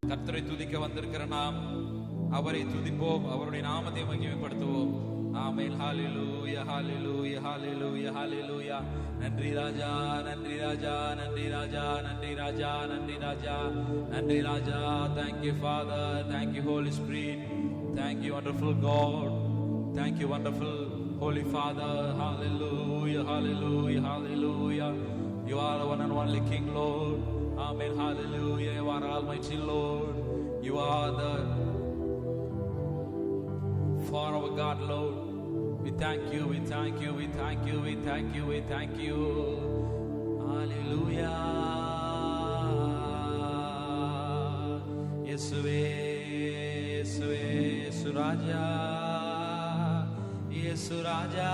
கர்த்தரை துதிக்க வந்திருக்கிற நாம் அவரை துதிப்போம், அவருடைய நாமத்தை மகிமைப்படுத்துவோம். ஆமென். ஹalleluya ஹalleluya ஹalleluya ஹalleluya. நன்றி ராஜா, நன்றி ராஜா, நன்றி ராஜா, நன்றி ராஜா, நன்றி ராஜா, நன்றி ராஜா. Thank you Father, thank you Holy Spirit, thank you wonderful God, thank you wonderful Holy Father. Hallelujah hallelujah hallelujah. You are the one and only King Lord. Amen. Hallelujah. You are Almighty Lord. You are the for our God, Lord. We thank you, we thank you, we thank you, we thank you, we thank you. Hallelujah. Yesuve, Yesuve, Yesu Raja, Yesu Raja.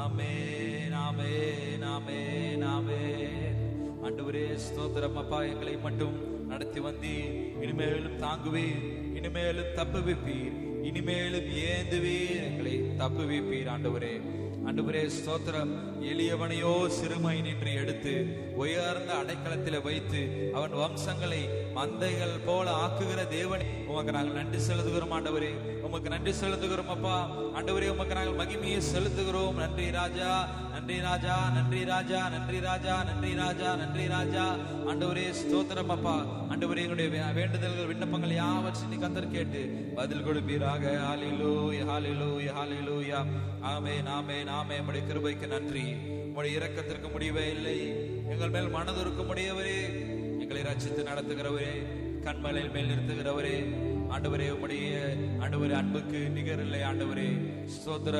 Amen, amen, amen, amen. ஆண்டவரே ஸ்தோத்திரம் அப்பா. எங்களை மட்டும் நடத்தி வந்தீர், இனிமேலும் தாங்குவீர், இனிமேலும் தப்புவிப்பீர், இனிமேலும் ஏந்துவீர், எங்களை தப்புவிப்பீர். ஆண்டவரே, ஆண்டவரே ஸ்தோத்திரம். எளியவனையோ சிறுமை நின்று எடுத்து உயர்ந்த அடைக்கலத்தில் வைத்து அவன் வம்சங்களை மந்தைகள் போல ஆக்குகிற தேவனே, உமக்கு நாங்கள் நன்றி செலுத்துகிறோம். ஆண்டவரே, உமக்கு நன்றி செலுத்துகிறோம் அப்பா. ஆண்டவரே, உமக்கு நாங்கள் மகிமையை செலுத்துகிறோம். நன்றி ராஜா, நன்றி ராஜா, நன்றி ராஜா, நன்றி ராஜா, நன்றி ராஜா, நன்றி ராஜா. ஆண்டவரே ஸ்தோத்திரம் அப்பா. ஆண்டவரே, எங்களுடைய வேண்டுதல்கள் விண்ணப்பங்கள் யாவற்றையும் கர்த்தர் கேட்டு பதில் கொடுப்பீராக. ஹalleluya ஹalleluya ஹalleluya. ஆமென் ஆமென் ஆமென். உம்முடைய கிருபைக்கு நன்றி, உம்முடைய இரக்கத்திற்கு முடிவே இல்லை. எங்கள் மேல் மனதுருக்க முடியவரே, எங்களை ரட்சித்து நடத்துகிறவரே, கண்மலையில் மேல் நிறுத்துகிறவரே, ஆண்டவரே உம்முடைய ஆண்டவரே அன்புக்கு நிகர் இல்லை. ஆண்டவரே ஸ்தோத்திர.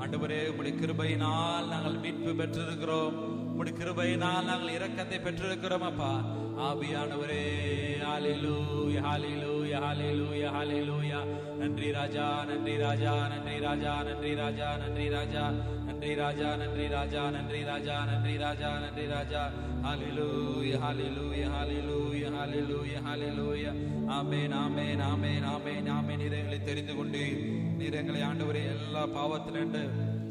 ஆண்டவரே, உம்முடைய கிருபையினால் நாங்கள் மீட்பு பெற்றிருக்கிறோம், உம்முடைய கிருபையினால் நாங்கள் இரக்கத்தை பெற்றிருக்கிறோம் அப்பா. ஆவியானவரே, ஹalleluya ஹalleluya ஹalleluya ஹalleluya. நன்றி ராஜா, நன்றி ராஜா, நன்றி ராஜா, நன்றி ராஜா, நன்றி ராஜா, நன்றி ராஜா, நன்றி ராஜா, நன்றி ராஜா, நன்றி ராஜா, நன்றி ராஜா. ஹalleluya ஹalleluya ஹalleluya ஹalleluya ஹalleluya. ஆமென் ஆமென் ஆமென் ஆமென் ஆமென். நீர் எங்களை தெரிந்து கொண்டு நீர் எங்களை ஆண்டவரே எல்லா பாவத்தினின்று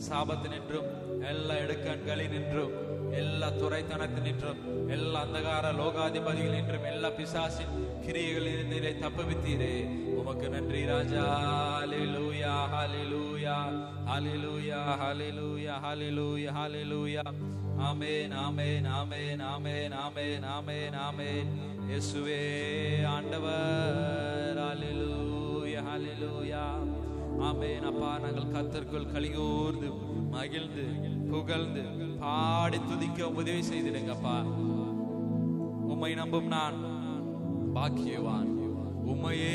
சாபத்தினின்றும் எல்லா இடுக்கண்களில் நின்றும் எல்லா துறைத்தனத்தில் நின்றும் எல்லா அந்தகார லோகாதிபதிகள் நின்றும் எல்லா பிசாசின் கிரியைகளில் நீரை தப்புவித்தீரே, உமக்கு நன்றி ராஜா. ஹalleluya ஹalleluya ஹalleluya ஹalleluya ஹalleluya ஹalleluya. ஆமென் ஆமென் ஆமென் ஆமென் ஆமென் ஆமென் ஆமென். இயேசுவே ஆண்டவர். ஹalleluya ஹalleluya. ஆமென் அப்பா. நாங்கள் கர்த்தருக்குள் களிகூர்ந்து மகிழ்ந்து புகழ்ந்து பாடி துதிக்க உதவி செய்திடுங்கப்பா. உம்மை நம்பும் நான் பாக்கியவான், உம்மையே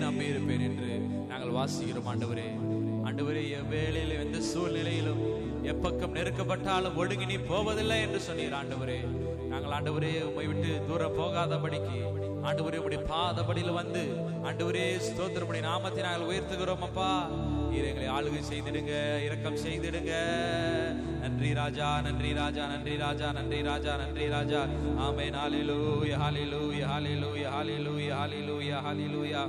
நம்பி இருப்பேன் என்று நாங்கள் வாசிக்கிறோம். ஆண்டவரே, ஆண்டவரே, எவ்வேளையிலும் எந்த சூழ்நிலையிலும் எப்பக்கம் நெருக்கப்பட்டாலும் ஒடுங்கி நீ போவதில்லை என்று சொன்னீர். ஆண்டவரே, நாங்கள் ஆண்டவரே உம்மை விட்டு தூரம் போகாதபடிக்கு ஆண்டவரே உம்முடைய பாதபடியில் வந்து ஆண்டவரே ஸ்தோத்திரம் உம்முடைய நாமத்தை நாங்கள் உயர்த்துகிறோம் அப்பா. நீர் எங்களை ஆளுகை செய்திடுங்க, இரக்கம் செய்திடுங்க. நன்றி ராஜா, நன்றி ராஜா, நன்றி ராஜா, நன்றி ராஜா, நன்றி ராஜா. ஆமென். ஹalleluya ஹalleluya ஹalleluya ஹalleluya ஹalleluya ஹalleluya.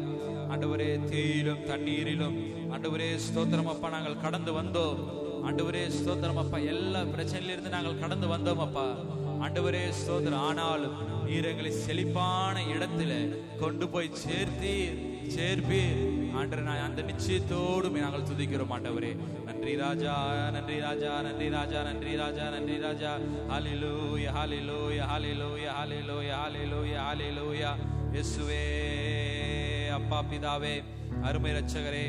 ஆண்டவரே, தீயிலும் தண்ணீரிலும் ஆண்டவரே ஸ்தோத்திரம் அப்பா நாங்கள் கடந்து வந்தோம். ஆண்டவரே ஸ்தோத்திரம் அப்பா, எல்லா பிரச்சனையிலிருந்து நாங்கள் கடந்து வந்தோம் அப்பா. ஆண்டவரே ஸ்தோத்திரம். ஆனாலும் நீர் எங்களை செழிப்பான இடத்துல கொண்டு போய் சேர்ப்பீர் ஆண்டவரே. நான் அந்த நிச்சயத்தோடு நாங்கள் துதிக்கிறோம் ஆண்டவரே. நன்றி ராஜா, நன்றி ராஜா, நன்றி ராஜா, நன்றி ராஜா, நன்றி ராஜா. ஹalleluya ஹalleluya ஹalleluya ஹalleluya ஹalleluya ஹalleluya. இயேசுவே அப்பா பிதாவே, அருமை இரட்சகரே,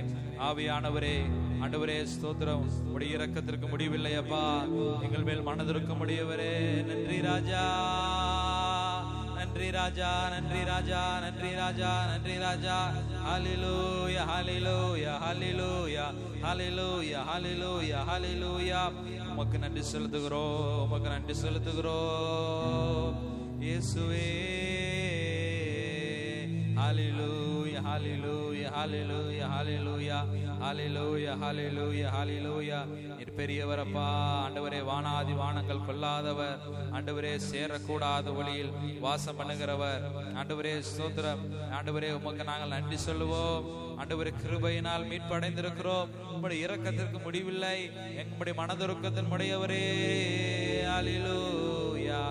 ஆவியானவரே, ஆண்டவரே ஸ்தோத்திரம். உடைய இரக்கத்திற்கு முடிவில்லை அப்பா. எங்கள் மேல் மனதிருக்க முடியவரே. நன்றி ராஜா, நன்றி ராஜா, நன்றி ராஜா, நன்றி ராஜா, நன்றி ராஜா. ஹalleluya ஹalleluya ஹalleluya ஹalleluya ஹalleluya ஹalleluya. உமக்கு நன்றி செலுத்துகிறோம், உமக்கு நன்றி செலுத்துகிறோம் இயேசுவே. ஹalleluya ஹalleluya ஹalleluya ஹalleluya ஹalleluya ஹalleluya ஹalleluya. நீர் பெரியவர் அப்பா. ஆண்டவரே, வானாதி வானங்கள் கொள்ளாதவர், ஆண்டவரே சேரக்கூடாத ஒளியில் வாசம் பண்ணுகிறவர். ஆண்டவரே ஸ்தோத்திரம். ஆண்டவரே, உமக்கு நாங்கள் நன்றி சொல்லுவோம். ஆண்டவரே, கிருபையினால் மீட்படைந்திருக்கிறோம். உம்முடைய இரக்கத்திற்கு முடிவில்லை. எங்களுடைய மனதுருக்கத்தின் உடையவரே. ஹalleluya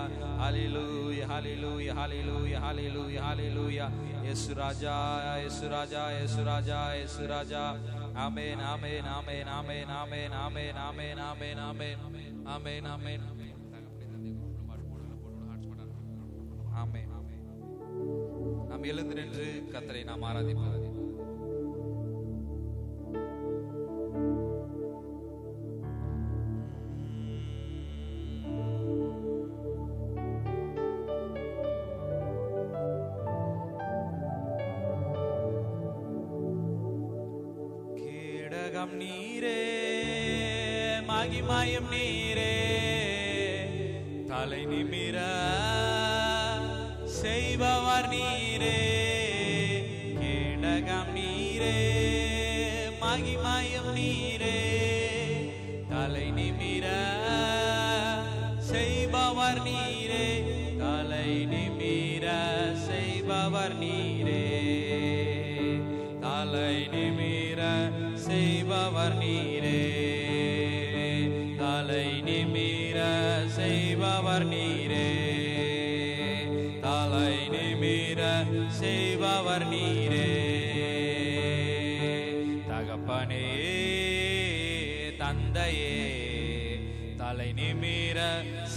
ஹalleluya ஹalleluya ஹalleluya ஹalleluya ஹalleluya. இயேசு ராஜா இயேசு ராஜா இயேசு ராஜா இயேசு ராஜா. ஆமென் ஆமென் ஆமென் ஆமென் ஆமென் ஆமென் ஆமென் ஆமென் ஆமென் ஆமென் ஆமென் ஆமென். நாம் எழுந்து நின்று கர்த்தரை நாம் ஆராதிப்போம். கேடகம் நீரே மகிமையும் நீரே தலை நிமிர செய்பவர் நீரே. கேடகம் நீரே மகிமையும் நீரே தலை நிமிர செய்பவர் நீரே. தலை நிமிர செய்பவர் நீரே. தலை நிமிர செய்பவர் நீரே. தலை நிமிர செய்பவர் நீரே. தலை நிமிர செய்பவர் நீரே. தகப்பனே தந்தையே தலை நிமிர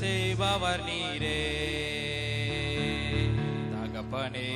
செய்பவர் நீரே. தகப்பனே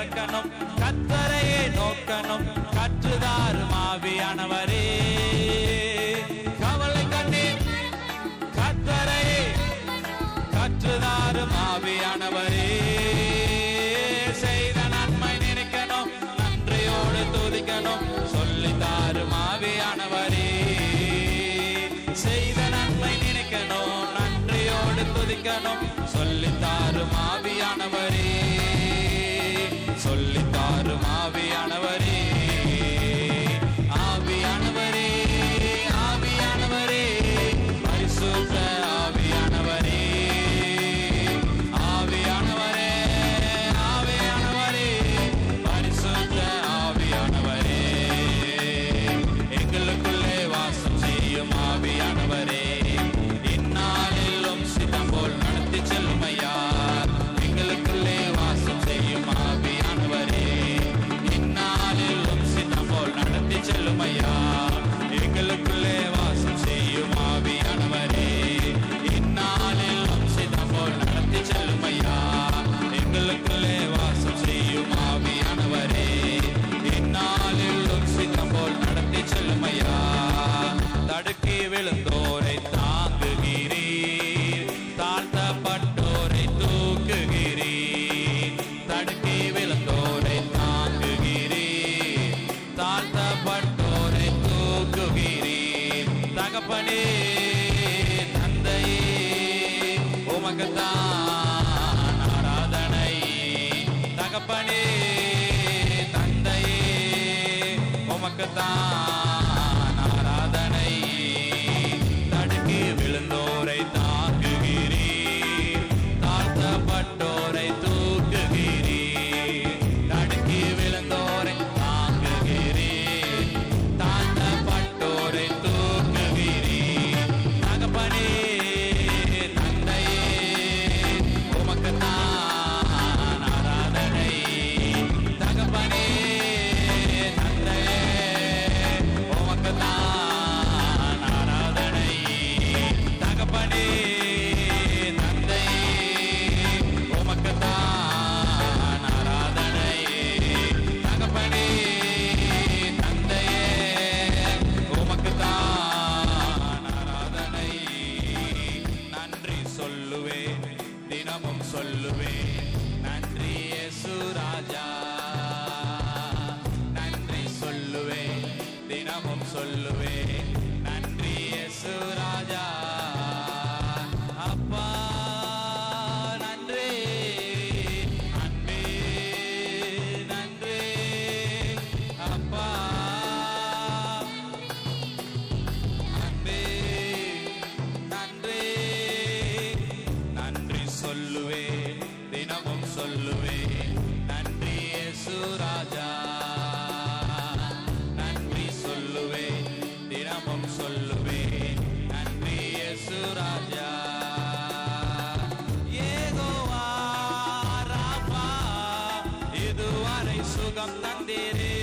பார்க்கணும், கர்த்தரையே நோக்கணும், கற்றுதாரும் ஆவியானவரே. கவலை கண்ணீர் கர்த்தரையே கற்றுதாரும் ஆவியானவரே. செய்த நன்மை நினைக்கணும், நன்றியோடு துதிக்கணும், சொல்லித்தாரும் ஆவியானவரே. செய்த நன்மை நினைக்கணும், நன்றியோடு துதிக்கணும், சொல்லித்தாரும் ஆவியானவரே. சொல்லித்தாரும் ஆவியானவரே. ஆவியானவரே, ஆவியானவரே, பரிசுத்த ஆவியானவரே. ஆவியானவரே, ஆவியானவரே, பரிசுத்த ஆவியானவரே. எங்களுக்குள்ளே வாசம் செய்யும் ஆவியானவரே. இந்நாளிலும் சித்தம் போல் நடத்தி செல்லும் ஐயா. எங்களுக்குள்ளே வாசம் செய்யும் ஆவியானவரே. இந்நாளிலும் சித்தம் போல் நடத்தி செல்லும் ஐயா. எங்களுக்குள்ளே வாசம் செய்யும் ஆவியானவரே. இந்நாளிலும் சித்தம் போல் நடத்தி செல்லும் ஐயா. எங்களுக்குள்ளே வாசம் செய்யும் ஆவியானவரே. இந்நாளிலும் சித்தம் போல் நடத்தி செல்லும் ஐயா. தடுக்கி விழுந்தோரை தாங்குகிறீர், தாழ்த்தப்பட்டோரை தூக்குகிறீர். தடுக்கி விழுந்தோரை தாங்குகிறீர், தாழ்த்தப்பட்டோரை தூக்குகிறீர். தகப்பனே தந்தையே உமக்குத்தான் ஆராதனை. தகப்பனே தந்தையே உமக்குத்தான் ஆராதனை. தடுக்கி விழுந்தோரை தாங்குகிறீர், தாழ்த்தப்பட்டோரை தூக்குகிறீர். தடுக்கி விழுந்தோரை தாங்குகிறீர், தாழ்த்தப்பட்டோரை தூக்குகிறீர். தகப்பனே தந்தையே உமக்குத்தான் ஆராதனை. தகப்பனே தந்தையே உமக்குத்தான் ஆராதனை. தகப்பனே தந்தையே உமக்குத்தான் ஆராதனை. தகப்பனே தந்தையே உமக்குத்தான் ஆராதனை. நன்றி சொல்லுவேன், தினமும் சொல்லுவேன், நன்றி இயேசு ராஜா. நன்றி சொல்லுவேன், தினமும் சொல்லுவேன், நன்றி இயேசு ராஜா. அப்பா நன்றி, அன்பே நன்றி. அப்பா அன்பே நன்றி. நன்றி சொல்லுவேன், தினமும் சொல்லுவேன், நன்றி இயேசு ராஜா. நன்றி சொல்லுவேன், தினமும் சொல்லுவேன், நன்றி இயேசு ராஜா. யெகோவா ராபா, இதுவரை சுகம் தந்தீரே.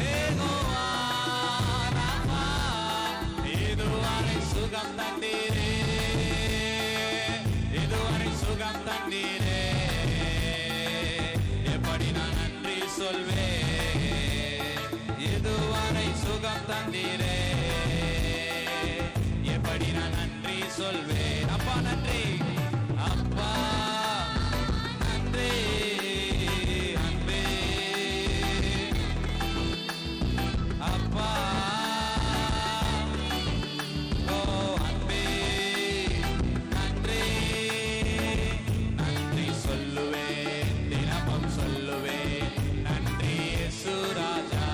யெகோவா ராபா, இதுவரை சுகம் தந்தீரே. இதுவரை சுகம் தந்தீரே. எப்படி நான் நன்றி சொல்வேன்? இதுவரை சுகம் தந்தீரே. எப்படி நான் நன்றி சொல்வேன்? அப்பா நன்றி, அப்பா நன்றி. அன்பே அப்பா, ஓ அன்பே நன்றி. நன்றி சொல்லுவேன், தினமும் சொல்லுவேன், நன்றி இயேசு ராஜா.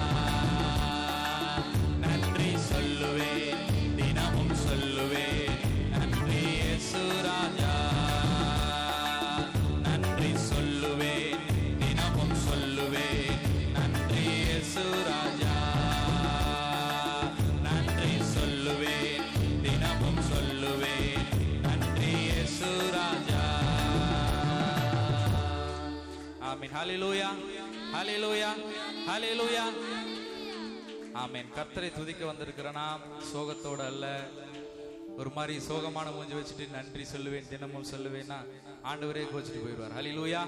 நன்றி சொல்லுவேன், தினமும் சொல்லுவேன், நன்றி இயேசு ராஜா. நன்றி சொல்லுவேன், தினமும் சொல்லுவேன், நன்றி இயேசு ராஜா. நன்றி சொல்லுவேன், தினமும் சொல்லுவேன், நன்றி இயேசு ராஜா. ஆமென். ஹல்லேலூயா, ஹல்லேலூயா, ஹல்லேலூயா. ஆமென். கர்த்தரை துதிக்க வந்திருக்கிற நாம் சோகத்தோட அல்ல, ஒரு மாதிரி சோகமான மூஞ்சி வச்சுட்டு நன்றி சொல்லுவேன் தினமும் சொல்லுவேன்னா ஆண்டவரே கோச்சிட்டு போயிடுவார். ஹல்லேலூயா,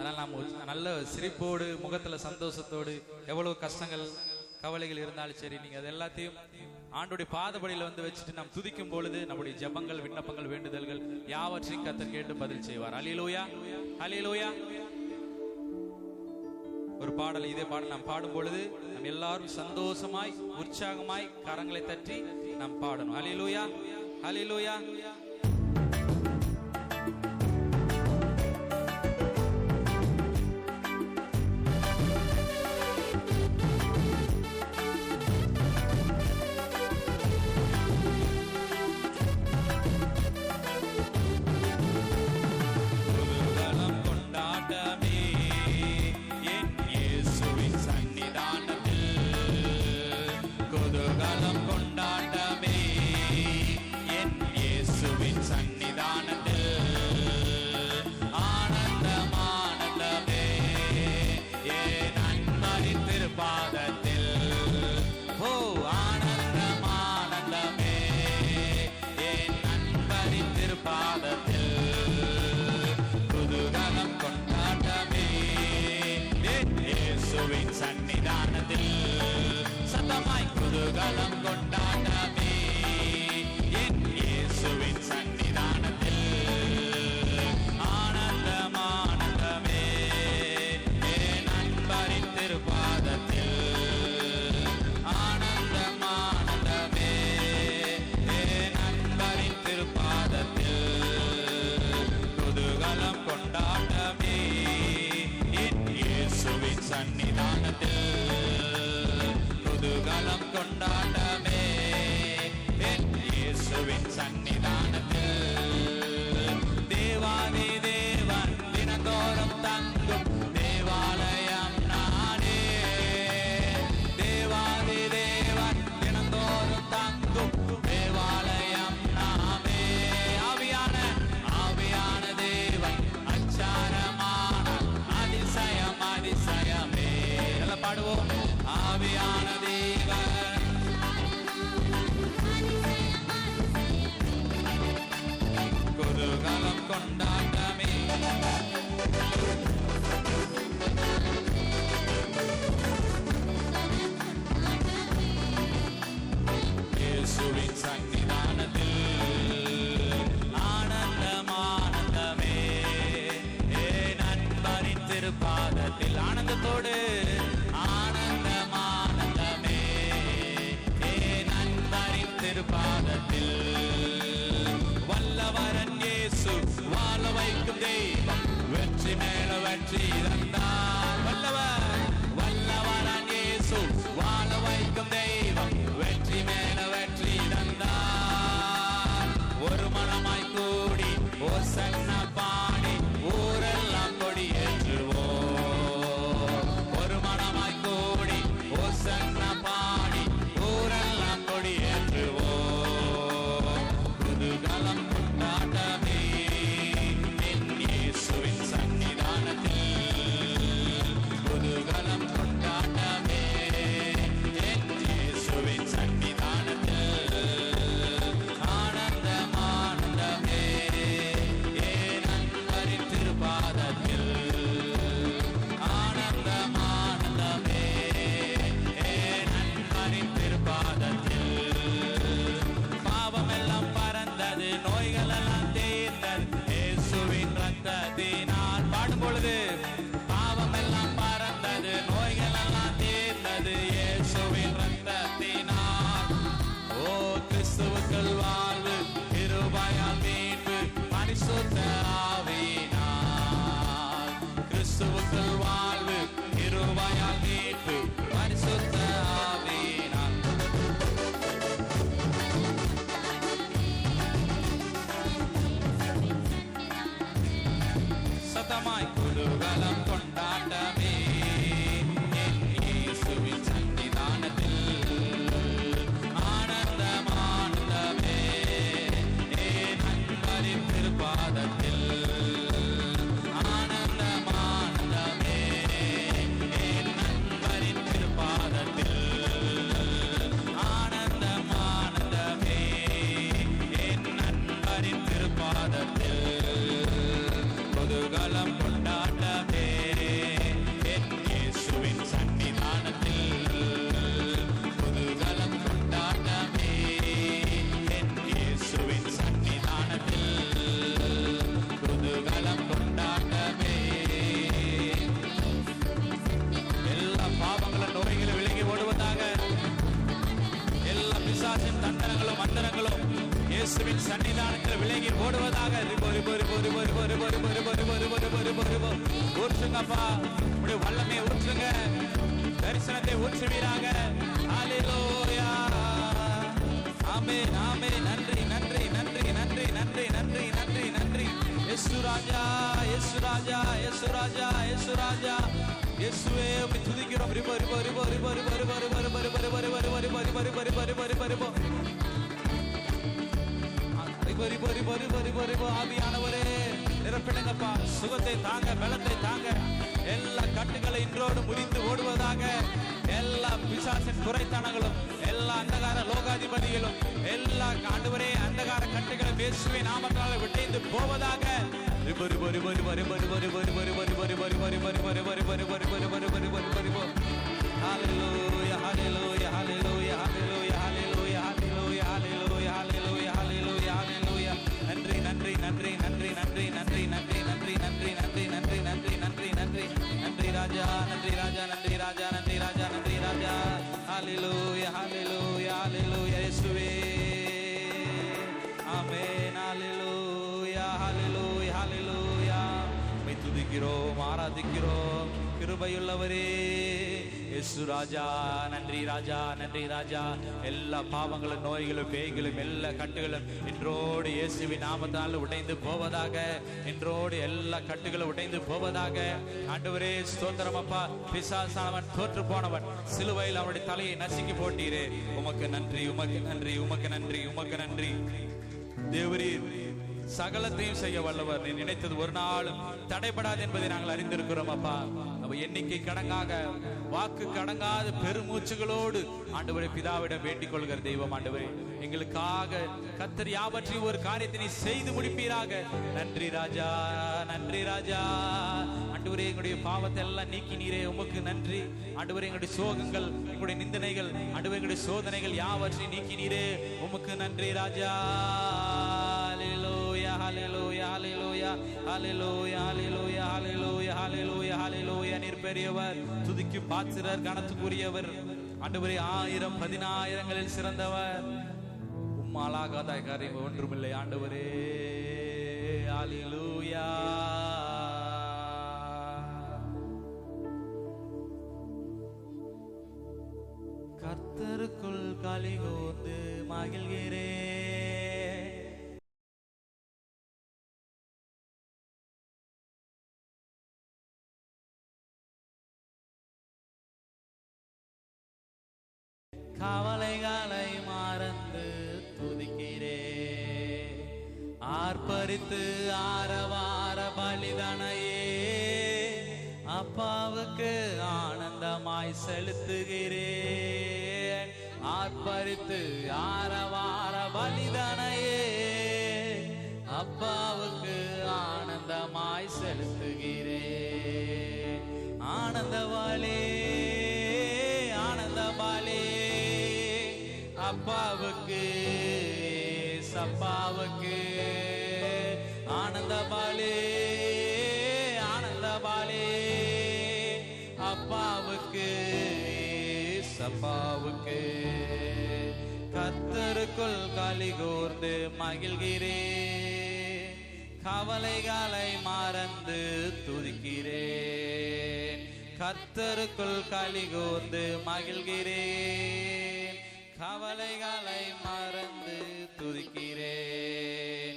அதனால் நாம் நல்ல சிரிப்போடு, முகத்துல சந்தோஷத்தோடு, எவ்வளவு கஷ்டங்கள் கவலைகள் இருந்தாலும் சரி, நீங்க அது எல்லாத்தையும் ஆண்டுடைய பாதபடியில் வந்து வச்சுட்டு நாம் துதிக்கும் பொழுது நம்முடைய ஜெபங்கள், விண்ணப்பங்கள், வேண்டுதல்கள் யாவற்றையும் கர்த்தர் கேட்டு பதில் செய்வார். அல்லேலூயா, அல்லேலூயா. ஒரு பாடல், இதே பாடல் நாம் பாடும் பொழுது நாம் எல்லாரும் சந்தோஷமாய் உற்சாகமாய் கரங்களை தட்டி நாம் பாடணும். அல்லேலூயா, அல்லேலூயா. குதூகலம் கொண்டாட்டமே என் இயேசுவின் சன்னிதானத்தில், ஆனந்தம் ஆனந்தமே என் நண்பரின் திருப்பாதத்தில், ஆனந்தம் ஆனந்தமே என் நண்பரின் திருப்பாதத்தில், குதூகலம் கொண்டாட்டமே என் இயேசுவின் சன்னிதானத்தில், குதூகலம் கொண்டாட்டமே என் இயேசுவின் சன்னிதானத்தில். தேவாதி தேவன் தினந்தோறும் தங்கும் தேவாலயம் நானே, தேவாதி தேவன் தினந்தோறும் தங்கும் தேவாலயம் நாமே. ஆவியான தேவன் அச்சாரமான அதிசயம் அதிசயமே. எல்லாம் பாடுவோம். ஆவியான தேவன் குதூகலம் கொண்டாட்டமே இயேசுவின் சன்னிதானத்தில், ஆனந்தம் ஆனந்தமே என் நண்பரின் திருப்பாதத்தில், ஆனந்தத்தோடு ஆனந்தம் ஆனந்தமே என் நண்பரின் திருப்பாதத்தில், வல்லவரன் இயேசு வாழ வைக்கும் தெய்வம், வெற்றி மேல வெற்றி தந்தார். வல்லவரன் இயேசு வாழ வைக்கும் தெய்வம், வெற்றி மேல வெற்றி தந்தார். ஒரு மனமாய் கூடி ஓசன்னா பாடி ஊரெல்லாம் கொடியேற்றுவோம். ஒரு மனமாய் கூடி ஓசன்னா பாடி ஊரெல்லாம் கொடியேற்றுவோம். குதூகலம் கொண்டாட்டமே என் இயேசுவின் சன்னிதானத்தில், குதூகலம் கொண்டாட்டமே என் இயேசுவின் சன்னிதானத்தில், ஆனந்தம் ஆனந்தமே என் நண்பரின் திருப்பாதத்தில், ஆனந்தம் ஆனந்தமே என் நண்பரின் திருப்பாதத்தில். பாவமெல்லாம் பறந்தது, நோய்கள் எல்லாம் தீர்ந்தது இயேசுவின் ரத்தத்தினால். பாடும் பொழுது பாவமெல்லாம் பறந்தது, நோய்கள் எல்லாம் தீர்ந்தது இயேசுவின் ரத்தத்தினால். ஓ கிறிஸ்துவுக்குள் வாழ்வு, கிருபையால் மீட்பு, பரிசுத்த ஆவியினால். கிறிஸ்துவுக்குள் வாழ்வு, கிருபையால் மீட்பு, பரிசுத்த ஆவியினால். சத்தமாய் குதூகலம் கொண்டாட்டமே என் இயேசுவின் சன்னிதானத்தில், ஆனந்தம் ஆனந்தமே என் நண்பரின் திருப்பாதத்தில், ஆனந்தம் ஆனந்தமே என் நண்பரின் சன்னிதானத்தில் விலகி ஓடுவதாக. ஊற்றுங்கப்பா, உடைய வல்லமை ஊற்றுங்க, தரிசனத்தை ஊற்றுவீராக. ஹல்லேலூயா. ஆமென், ஆமென். நன்றி, நன்றி, நன்றி, நன்றி, நன்றி, நன்றி, நன்றி, நன்றி. இயேசு ராஜா, இயேசு ராஜா, இயேசு ராஜா, இயேசு ராஜா, இயேசுவே உம்மை துதிக்கிறோம். ஆவியானவரே நிரப்பிடுங்கப்பா, சுகத்தை தாங்க, பலத்தை தாங்க. எல்லா கட்டுகளை இன்றோடு முடிந்து ஓடுவதாக. எல்லா பிசாசின் குறைத்தனங்களும், எல்லா அந்தகார லோகாதிபதிகளும், எல்லா ஆண்டவரே அந்தகார கட்டுகளும் இயேசுவின் நாமத்தால் விட்டு போவதாக. ஹல்லேலூயா, ஹல்லேலூயா, ஹல்லேலூயா, ஹல்லேலூயா, ஹல்லேலூயா, ஹல்லேலூயா, ஹல்லேலூயா, ஹல்லேலூயா, ஹல்லேலூயா, ஹல்லேலூயா. நன்றி, நன்றி, நன்றி, நன்றி, நன்றி, நன்றி, நன்றி, நன்றி, நன்றி, நன்றி, நன்றி, நன்றி, நன்றி, நன்றி, நன்றி ராஜா, நன்றி ராஜா, நன்றி ராஜா, நன்றி ராஜா, நன்றி ராஜா. ஹல்லேலூயா, ஹல்லேலூயா, ஹல்லேலூயா இயேசுவே. ஆமென். ஹல்லேலூயா, ஹல்லேலூயா, ஹல்லேலூயா. உம்மை துதிக்கிறோம், ஆராதிக்கிறோம். கிருபையுள்ளவரே இயேசு ராஜா, நன்றி ராஜா, நன்றி ராஜா. எல்லா பாவங்களும், நோய்களும், பேய்களும், எல்லா கட்டுகளும் இன்றோடு இயேசுவின் நாமத்தால் உடைந்து போவதாக. இன்றோடு எல்லா கட்டுகளும் உடைந்து போவதாக. ஆண்டவரே ஸ்தோத்திரம் அப்பா. பிசாசானவன் தோற்று போனவன், சிலுவையில் அவனுடைய தலையை நசுக்கி போட்டீரே. உமக்கு நன்றி, உமக்கு நன்றி, உமக்கு நன்றி, உமக்கு நன்றி. தேவரீர் சகலத்தையும் செய்ய வல்லவர். நீ நினைத்தது ஒரு நாளும் தடைபடாது என்பதை நாங்கள் அறிந்திருக்கிறோம் அப்பா. எண்ணிக்கை கடங்காக, வாக்கு கடங்காத பெருமூச்சுகளோடு ஆண்டவரே பிதாவிடம் வேண்டிக் கொள்கிற தெய்வம். ஆண்டவரே எங்களுக்காக கர்த்தர் யாவற்றையும் ஒரு காரியத்தை செய்து முடிப்பீராக. நன்றி ராஜா, நன்றி ராஜா. ஆண்டவரே எங்களுடைய பாவத்தை எல்லாம் நீக்கி நீரே, உமக்கு நன்றி. ஆண்டவரே எங்களுடைய சோகங்கள், எங்களுடைய நிந்தனைகள், ஆண்டவரே எங்களுடைய சோதனைகள் யாவற்றையும் நீக்கி நீரே, உமக்கு நன்றி ராஜா. ஹல்லேலூயா, ஹல்லேலூயா, ஹல்லேலூயா, ஹல்லேலூயா, ஹல்லேலூயா, ஹல்லேலூயா, ஹல்லேலூயா, ஹல்லேலூயா. நீர் பெரியவர், துதிக்கு பாத்திரர், கனத்துக்குரியவர். ஆண்டவரே 1000 10,000ங்களில் சிறந்தவர். உம்மாலாகாத காரியம் ஒன்றுமில்லை ஆண்டவரே. ஹல்லேலூயா. கர்த்தருக்குள் களிகூர்ந்து மகிழ்கிறேன். கவலைகளை மறந்து துதிக்கிறேன். ஆர்ப்பரித்து ஆரவார பலிதனையே அப்பாவுக்கு ஆனந்தமாய் செலுத்துகிறேன். ஆர்ப்பரித்து ஆரவார பலிதனையே அப்பாவுக்கு ஆனந்தமாய் செலுத்துகிறேன். ஆனந்தவாளே, ஆனந்தவாளே, அப்பாவுக்கு சப்பாவுக்கு ஆனந்தபாலே, ஆனந்தபாலே, அப்பாவுக்கு சப்பாவுக்கு. கர்த்தருக்குள் களிகூர்ந்து மகிழ்கிறேன். கவலைகளை மறந்து துதிக்கிறேன். கர்த்தருக்குள் களிகூர்ந்து மகிழ்கிறேன். கவலைகளை மறந்து துதிக்கிறேன்.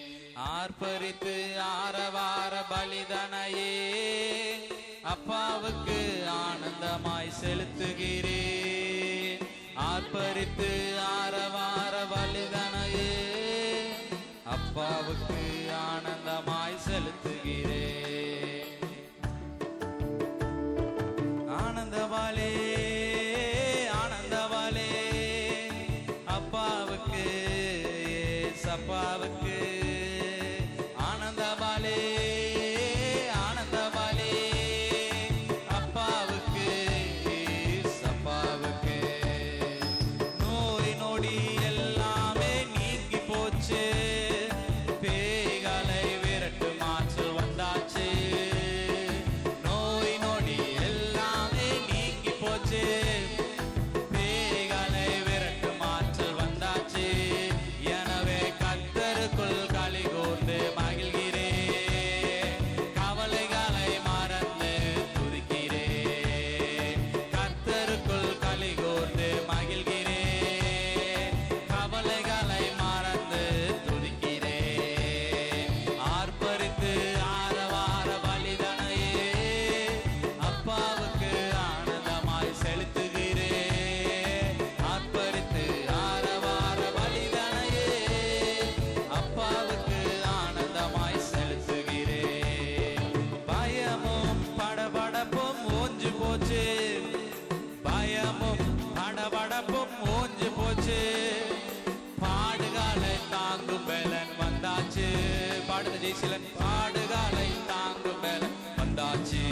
ஆர்ப்பரித்து ஆரவார பலிதனையே அப்பாவுக்கு ஆனந்தமாய் செலுத்துகிறேன். ஆர்ப்பரித்து ஆரவார பலிதனையே அப்பாவுக்கு ஆனந்தமாய் செலுத்துகிறேன். ஆனந்தவாளே, ஆனந்தவாளே, அப்பாவுக்கு சப்பாவுக்கு ஆனந்தவாளே, ஆனந்தவாளே, அப்பாவுக்கு சப்பாவுக்கு. ஜெய்சிலன் பாடுகாலை தாங்கும் மேல வந்தாச்சு.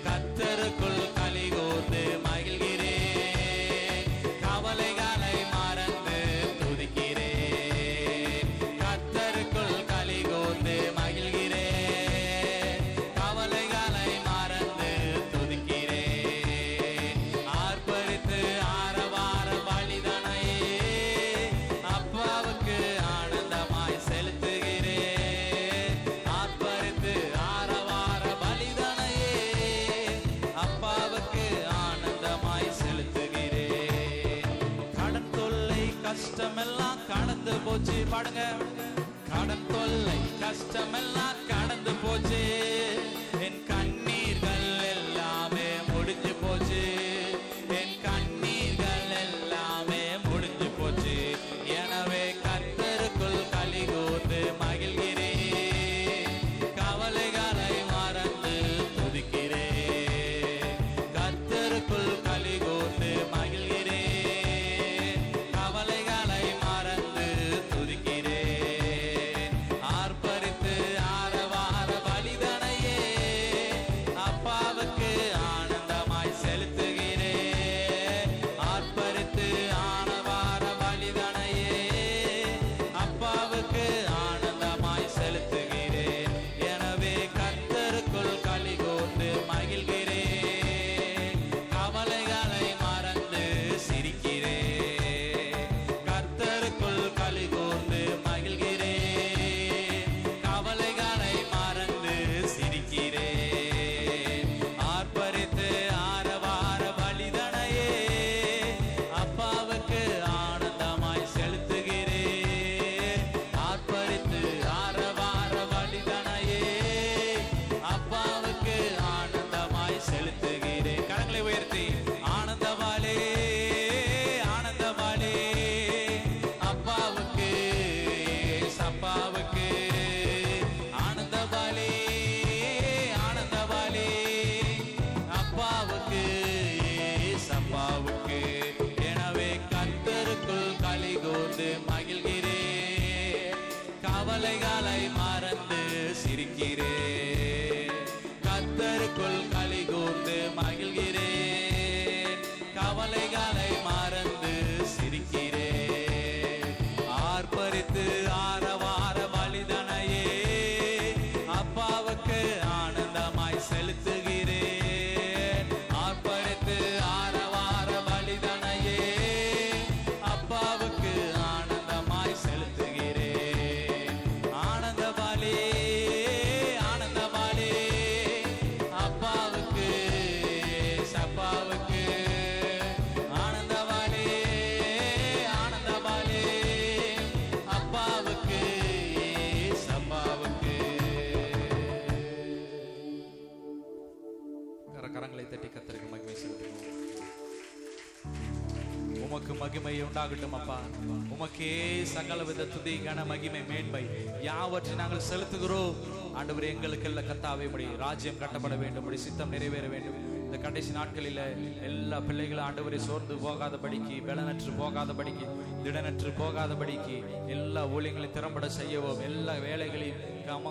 கர்த்தருக்குள் களி கூர்ந்து மகிழ்கிறேன், கவலைகளை மறந்து துதிக்கிறேன். கர்த்தருக்குள் களி கூர்ந்து மகிழ்கிறேன், கவலைகளை மறந்து துதிக்கிறேன். ஆர்ப்பரித்து ஆரவார பலிதனையே அப்பாவுக்கு ஆனந்தமாய் செலுத்துகிறேன். ஆர்ப்பரித்து ஆரவார பலிதனையே அப்பாவுக்கு ஆனந்தமாய் செலுத்துகிறேன். கடன் தொல்லை கஷ்டமெல்லாம் கடந்து போச்சு. பாடுங்க. கடன் தொல்லை கஷ்டமெல்லாம் கடந்து போச்சு, என் கண்ணீர்கள் எல்லாமே முடிஞ்சு போச்சு. என் கண்ணீர்கள் எல்லாமே முடிஞ்சு போச்சு. எனவே கர்த்தருக்குள் களி கூர்ந்து மகிழ்கிறேன், கவலைகளை மறந்து துதிக்கிறேன். கர்த்தருக்குள் களி கூர்ந்து மகிழ்கிறேன், கவலைகளை மறந்து துதிக்கிறேன். ஆர்ப்பரித்து ஆரவார பலிதனையே அப்பாவுக்கு ஆனந்தமாய் செலுத்துகிறேன். ஆர்ப்பரித்து ஆரவார பலிதனையே அப்பாவுக்கு ஆனந்தமாய் செலுத்துகிறேன். எனவே கர்த்தருக்குள் களி கூர்ந்து மகிழ்கிறேன், கவலைகளை மறந்து சிரிக்கிறேன். கர்த்தருக்குள் களி கூர்ந்து மகிழ்கிறேன், கவலைகளை மறந்து சிரிக்கிறேன். ஆர்ப்பரித்து ஆரவார பலிதனையே அப்பாவுக்கு ஆனந்தமாய் செலுத்துகிறேன். ஆர்ப்பரித்து ஆரவார பலிதனையே அப்பாவுக்கு ஆனந்தமாய் செலுத்துகிறேன். கரங்களை உயர்த்தி ஆனந்தமாலே ஆனந்தமாலே அப்பாவுக்கு சப்பாவுக்கு ஆனந்தமாலே ஆனந்தமாலே அப்பாவுக்கு சப்பாவுக்கு. எனவே கர்த்தருக்குள் களி கூர்ந்து மகிழ்கிறேன், கவலைகளை மறந்து சிரிக்கிறேன். கர்த்தருக்குள் களி கூர்ந்து மகிழ்கிறேன், கவலைகளை மறந்து சிரிக்கிறேன். ஆர்ப்பரித்து ஆரவார பலிதனையே அப்பாவுக்கு ஆனந்தமாய் செலுத்துகிறேன். ஆர்ப்பரித்து ஆரவார பலிதனையே அப்பாவுக்கு ஆனந்தமாய் செலுத்துகிறேன். ஆனந்தமாலே ஆனந்தமாலே அப்பாவுக்கு சப்பாவுக்கு. ஆனந்தமாலே ஆனந்தமாலே அப்பாவுக்கு சப்பாவுக்கு. கரங்களை தட்டி கர்த்தருக்கு மகிமை செலுத்துவோம். உமக்கு மகிமை உண்டாகட்டும் அப்பா. உமக்கே சகலவித துதி கன மகிமை மேன்மை யாவற்றை நாங்கள் செலுத்துகிறோம். ஆண்டவரே, எங்களுக்கு எல்லா கர்த்தாவே உம்முடைய ராஜ்யம் கட்டப்பட வேண்டும், உம்முடைய சித்தம் நிறைவேற வேண்டும். இந்த கடைசி நாட்களில் எல்லா பிள்ளைகளும் ஆண்டவரை சோர்ந்து போகாதபடிக்கு, பலனற்று போகாதபடிக்கு, திடனற்று போகாதபடிக்கு எல்லா ஊழியங்களையும் திறம்பட செய்யவும், எல்லா வேலைகளையும்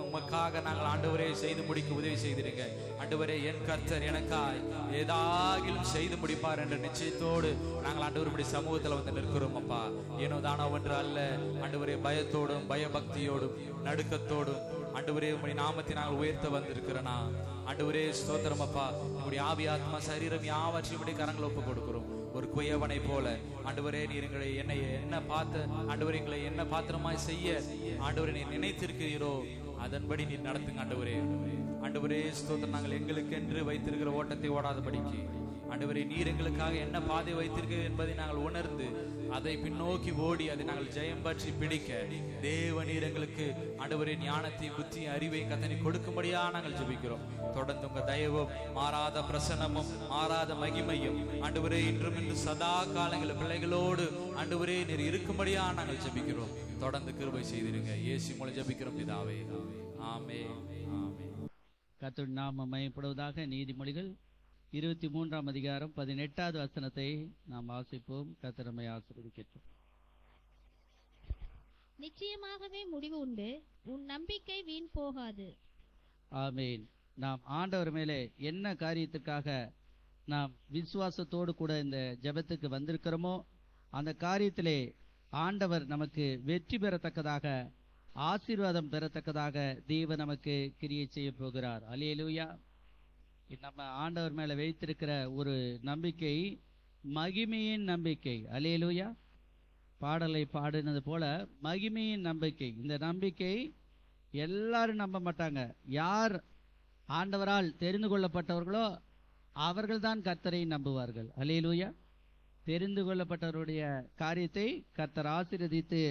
உமக்காக நாங்கள் ஆண்டவரே செய்து முடிக்க உதவி செய்திருங்க. ஆண்டவரே, என் கர்த்தர் எனக்காய் ஏதாகிலும் செய்து முடிப்பார் என்ற நிச்சயத்தோடு நாங்கள் ஆண்டவருடைய சமூகத்தில் வந்து நிற்கிறோம் அப்பா. ஏனோ தானோ ஒன்று அல்ல ஆண்டவரே, பயத்தோடும் பயபக்தியோடும் நடுக்கத்தோடும் ஆண்டவரே உம்முடைய நாமத்தை நாங்கள் உயர்த்த வந்திருக்கிறோனா. ஆண்டவரே ஸ்தோத்திரம் அப்பா. உங்களுடைய ஆவி ஆத்மா சரீரம் யாவற்றையும் உடைய கரங்களை ஒப்பு கொடுக்கிறோம். ஒரு குயவனை போல ஆண்டவரே, நீர் எங்களை என்ன பார்த்து ஆண்டவரே எங்களை என்ன பாத்திரமாய் செய்ய ஆண்டவரே நீர் நினைத்திருக்கிறீரோ அதன்படி நீர் நடத்துங்க ஆண்டவரே. ஆண்டவரே ஸ்தோத்திரம். நாங்கள் எங்களுக்கென்று வைத்திருக்கிற ஓட்டத்தை ஓடாதபடிக்கு ஆண்டவரே, நீர் எங்களுக்காக என்ன பாதை வைத்திருக்கிறது என்பதை நாங்கள் உணர்ந்து அதை பின்னோக்கி ஓடி அதை நாங்கள் ஜெயம் பற்றி பிடிக்க தேவ நீர் எங்களுக்கு ஆண்டவரே ஞானத்தை புத்தி அறிவை கத்தனை கொடுக்கும்படியா நாங்கள் ஜெபிக்கிறோம். தொடர்ந்து உங்க தயவும் மாறாத பிரசன்னமும் மாறாத மகிமையும் ஆண்டவரே இன்றும் இன்று சதா காலங்களில் பிள்ளைகளோடு ஆண்டவரே நீர் இருக்கும்படியா நாங்கள் ஜெபிக்கிறோம். தொடர்ந்து கிருபை செய்திருங்க. இயேசு மூலம் ஜெபிக்கிறோம் பிதாவே, ஆமென். கர்த்தருடைய நாமம் மகிமைப்படுவதாக. நீதிமொழிகள் 23ஆம் அதிகாரம் 18வது வசனத்தை நாம் வாசிப்போம். கர்த்தர் நம்மை ஆசீர்வதிக்கட்டும். நிச்சயமாகவே முடிவு உண்டு. உன் நம்பிக்கை வீண் போகாது. ஆமீன். நாம் ஆண்டவர் மேலே என்ன காரியத்துக்காக நாம் விசுவாசத்தோடு கூட இந்த ஜெபத்துக்கு வந்திருக்கிறோமோ அந்த காரியத்திலே ஆண்டவர் நமக்கு வெற்றி பெறத்தக்கதாக, ஆசீர்வாதம் பெறத்தக்கதாக தேவன் நமக்கு கிரியை செய்ய போகிறார். அல்லேலூயா. நம்ம ஆண்டவர் மேல வைத்திருக்கிற ஒரு நம்பிக்கை மகிமையின் நம்பிக்கை. அல்லேலூயா. பாடலை பாடினது போல மகிமையின் நம்பிக்கை. இந்த நம்பிக்கை எல்லாரும் நம்ப மாட்டாங்க. யார் ஆண்டவரால் தெரிந்து கொள்ளப்பட்டவர்களோ அவர்கள்தான் கர்த்தரை நம்புவார்கள். அல்லேலூயா. தெரிந்து கொள்ளப்பட்டவருடைய காரியத்தை கர்த்தர் ஆசீர்வதித்து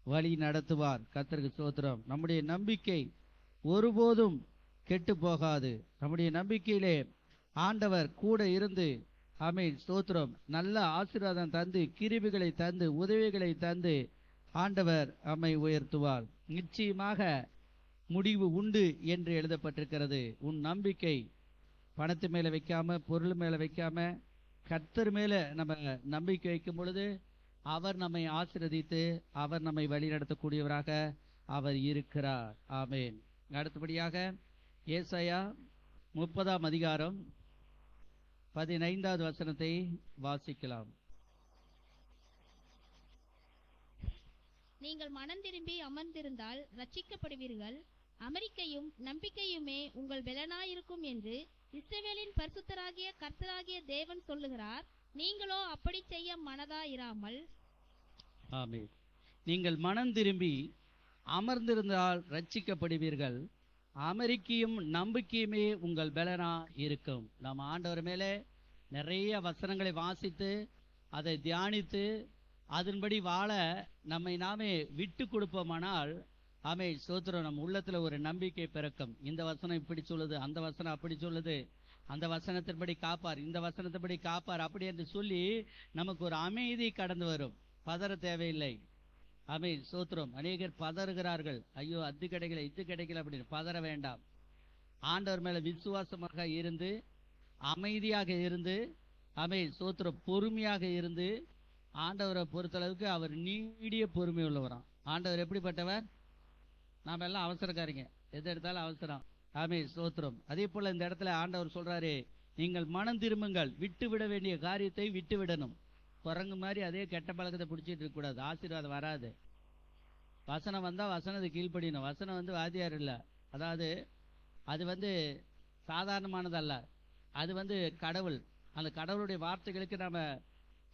வழி நடத்துவார். கர்த்தருக்கு ஸ்தோத்திரம். நம்முடைய நம்பிக்கை ஒருபோதும் கெட்டு போகாது. நம்முடைய நம்பிக்கையிலே ஆண்டவர் கூட இருந்து, ஆமென், ஸ்தோத்திரம், நல்ல ஆசீர்வாதம் தந்து, கிருபைகளை தந்து, உதவிகளை தந்து ஆண்டவர் நம்மை உயர்த்துவார். நிச்சயமாக முடிவு உண்டு என்று எழுதப்பட்டிருக்கிறது. உன் நம்பிக்கை பணத்து மேல வைக்காம, பொருள் மேல வைக்காம, கர்த்தர் மேல நம்ம நம்பிக்கை வைக்கும் பொழுது அவர் நம்மை ஆசீர்வதித்து அவர் நம்மை வழிநடத்தக்கூடியவராக அவர் இருக்கிறார். ஆமென். அடுத்தபடியாக ஏசாயா 30ஆம் அதிகாரம் 15வது வசனத்தை வாசிக்கலாம். நீங்கள் மனம் திரும்பி அமர்ந்திருந்தால் ரட்சிக்கப்படுவீர்கள். அமெரிக்கையும் நம்பிக்கையுமே உங்கள் பெலனாயிருக்கும் என்று இஸ்ரவேலின் பரிசுத்தராகிய கர்த்தராகிய தேவன் சொல்லுகிறார். நீங்களோ அப்படி செய்ய மனதாயிராமல். ஆமென். நீங்கள் மனம் திரும்பி அமர்ந்திருந்தால் ரட்சிக்கப்படுவீர்கள். அமெரிக்கையும் நம்பிக்கையுமே உங்கள் பெலனா இருக்கும். நம்ம ஆண்டவர் மேலே நிறைய வசனங்களை வாசித்து அதை தியானித்து அதன்படி வாழ நம்மை நாமே விட்டு கொடுப்போமானால், ஆமென், ஸ்தோத்திரம், நம்ம உள்ளத்துல ஒரு நம்பிக்கை பிறக்கும். இந்த வசனம் இப்படி சொல்லுது, அந்த வசனம் அப்படி சொல்லுது, அந்த வசனத்தின்படி காப்பார், இந்த வசனத்தின்படி காப்பார், அப்படி என்று சொல்லி நமக்கு ஒரு அமைதி கடந்து வரும். பதற தேவையில்லை. ஆமென், ஸ்தோத்திரம். அநேகர் பதறுகிறார்கள். ஐயோ, அது கிடைக்கல, இது கிடைக்கல அப்படின்னு. பதற வேண்டாம். ஆண்டவர் மேல விசுவாசமாக இருந்து, அமைதியாக இருந்து, ஆமென், ஸ்தோத்திரம், பொறுமையாக இருந்து, ஆண்டவரை பொறுத்தளவுக்கு அவர் நீடிய பொறுமை உள்ளவராம். ஆண்டவர் எப்படிப்பட்டவர்? நாம எல்லாம் அவசரக்காரங்க, எது எடுத்தாலும் அவசரம். ஆமென், ஸ்தோத்திரம். அதே போல இந்த இடத்துல ஆண்டவர் சொல்றாரு, நீங்கள் மனம் திரும்புங்கள். விட்டு விட வேண்டிய காரியத்தை விட்டு விடணும். குரங்கு மாதிரி அதே கெட்ட பழக்கத்தை பிடிச்சிட்டு இருக்க கூடாது. ஆசீர்வாதம் வராது. வசனம் வந்தா வசனத்தை கீழ்ப்படியணும். வசனம் வந்து வாத்தியார் இல்ல. அதாவது அது சாதாரணமானதல்ல. அது கடவுள். அந்த கடவுளுடைய வார்த்தைகளுக்கு நாம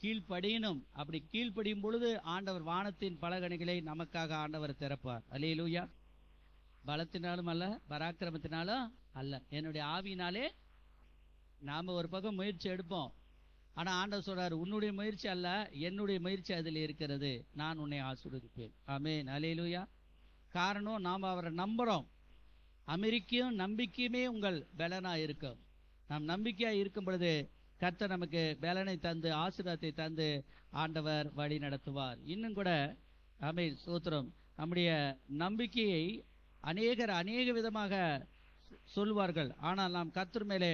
கீழ்ப்படியணும். அப்படி கீழ்ப்படியும் பொழுது ஆண்டவர் வானத்தின் பலகணிகளை நமக்காக ஆண்டவர் திறப்பார். அல்லேலூயா. பலத்தினாலும் அல்ல, பராக்கிரமத்தினாலும் அல்ல, என்னுடைய ஆவியினாலே. நாம ஒரு பக்கம் முயற்சி எடுப்போம். ஆனா ஆண்டவர் சொல்றாரு, உன்னுடைய முயற்சி அல்ல, என்னுடைய முயற்சி அதில் இருக்கிறது. நான் உன்னை ஆசீர்வதிப்பேன். ஆமென், அல்லேலூயா. காரணம், நாம் அவரை நம்புறோம். அமெரிக்கையும் நம்பிக்கையுமே உங்கள் பலனா இருக்கும். நாம் நம்பிக்கையா இருக்கும் பொழுது கர்த்தர் நமக்கு பலனை தந்து, ஆசீர்வாதத்தை தந்து ஆண்டவர் வழி நடத்துவார். இன்னும் கூட, ஆமென், ஸ்தோத்திரம், நம்முடைய நம்பிக்கையை அநேகர் அநேக விதமாக சொல்வார்கள். ஆனால் நாம் கர்த்தர் மேலே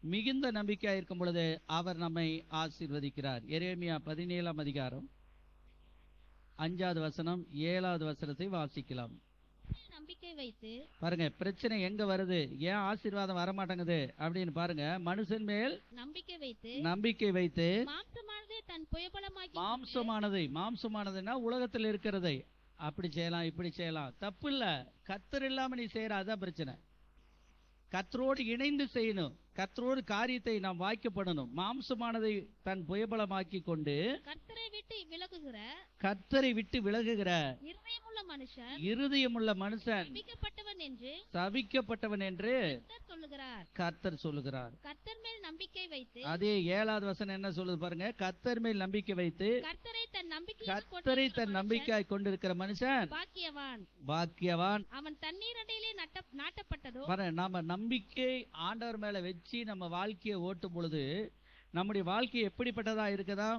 மிகுந்த நம்பிக்கையா இருக்கும் பொழுது அவர் நம்மை ஆசீர்வதிக்கிறார். எரேமியா 17ஆம் அதிகாரம் 5வது வசனம் 7வது வசனத்தை வாசிக்கலாம். நம்பிக்கை வைத்து பாருங்க, பிரச்சனை எங்க வருது, ஏன் ஆசீர்வாதம் வரமாட்டேங்குது அப்படின்னு பாருங்க. மனுஷன் மேல் நம்பிக்கை வைத்து மாம்சமானதை தன் புயபலமாக்கி, மாம்சமானதுன்னா உலகத்தில் இருக்கிறதை அப்படி செய்யலாம், இப்படி செய்யலாம், தப்பு இல்ல. கர்த்தர் இல்லாம நீ செய்யற, அதான் பிரச்சனை. கர்த்தரோடு இணைந்து செய்யணும். கர்த்தரோடு காரியத்தை நாம் வாய்க்கப்படணும். மாம்சமானதை தன் புயபலமாக்கி கொண்டு கர்த்தரை விட்டு விலகுகிற இருதயமுள்ள மனுஷன் சபிக்கப்பட்டவன் என்று கர்த்தர் சொல்லுகிறார். கர்த்தர் மேல் நம்பிக்கை வைத்து, அதே 7வது வசனம் என்ன சொல்லுது பாருங்க. கர்த்தர் மேல் நம்பிக்கை வைத்து கர்த்தரை தன் நம்பிக்கையாய் கொண்டிருக்கிற மனுஷன் பாக்கியவான். அவன் தண்ணீர் அண்டையிலே நாட்டப்பட்டதோ. நாம நம்பிக்கை ஆண்டவர் மேல வச்சு நம்ம வாழ்க்கையை ஓட்டும் பொழுது நம்முடைய வாழ்க்கை எப்படிப்பட்டதா இருக்குதா?